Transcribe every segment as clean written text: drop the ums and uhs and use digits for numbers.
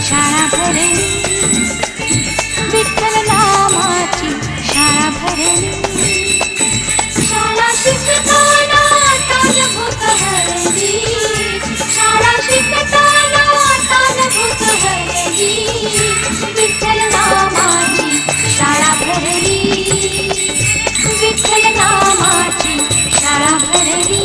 शाळा भरली, विठ्ठल नामाची शाळा भरली. शाळा शिकताना तान भूक हरली, शाळा शिकताना तान भूक हरली, विठ्ठल नामाची शाळा भरली, विठ्ठल नामाची शाळा भरली.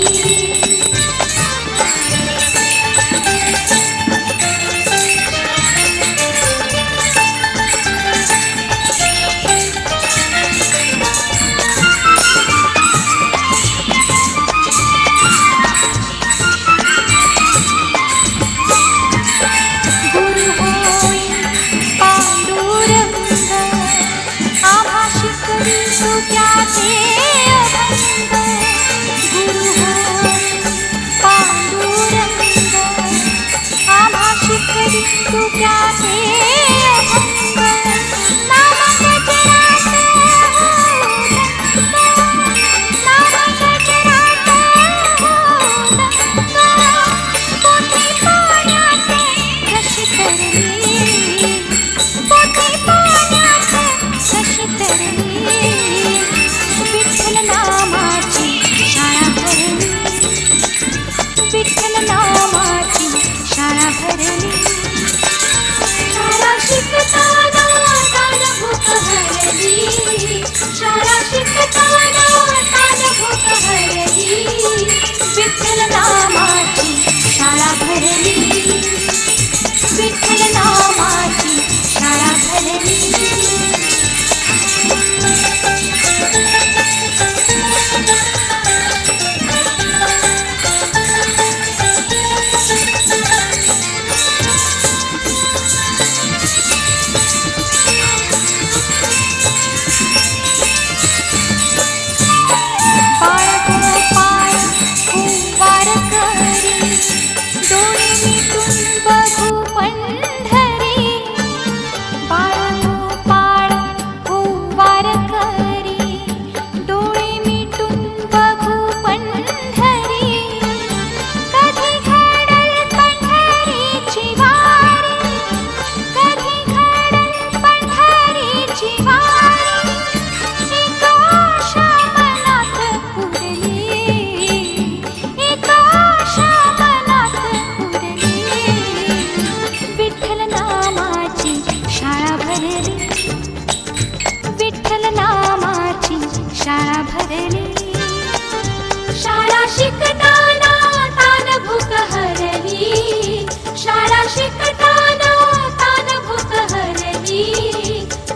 शाळा शिकताना तान भूक हरली, शाळा शिकताना तान भूक हरली,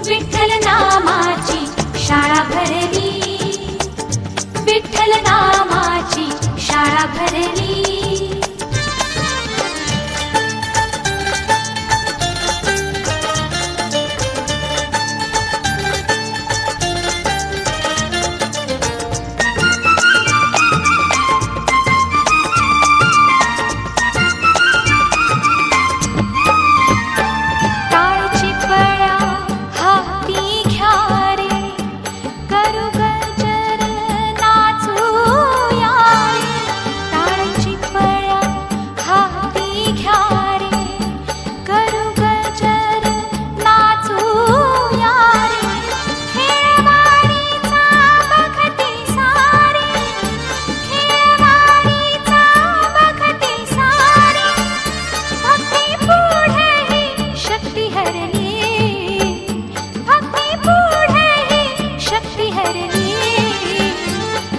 विठ्ठल नामाची शाळा भरली, विठ्ठल नामाची शाळा भरली.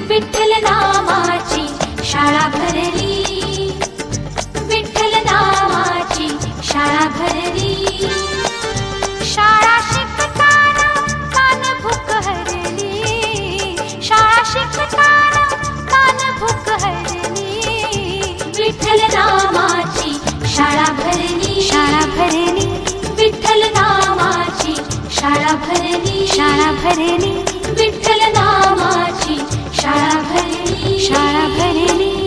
विठ्ठल नामाची शाळा भरली, विठ्ठल नामाची शाळा भरली. शाळा शिकताना तान भूक हरली, शाळा शिकताना तान भूक हरली, विठ्ठल नामाची शाळा भरली, शाळा भरली, विठ्ठल नामाची शाळा भरली, शाळा भरली, विठ्ठल नामाची शाळा भरली, शाळा भरली.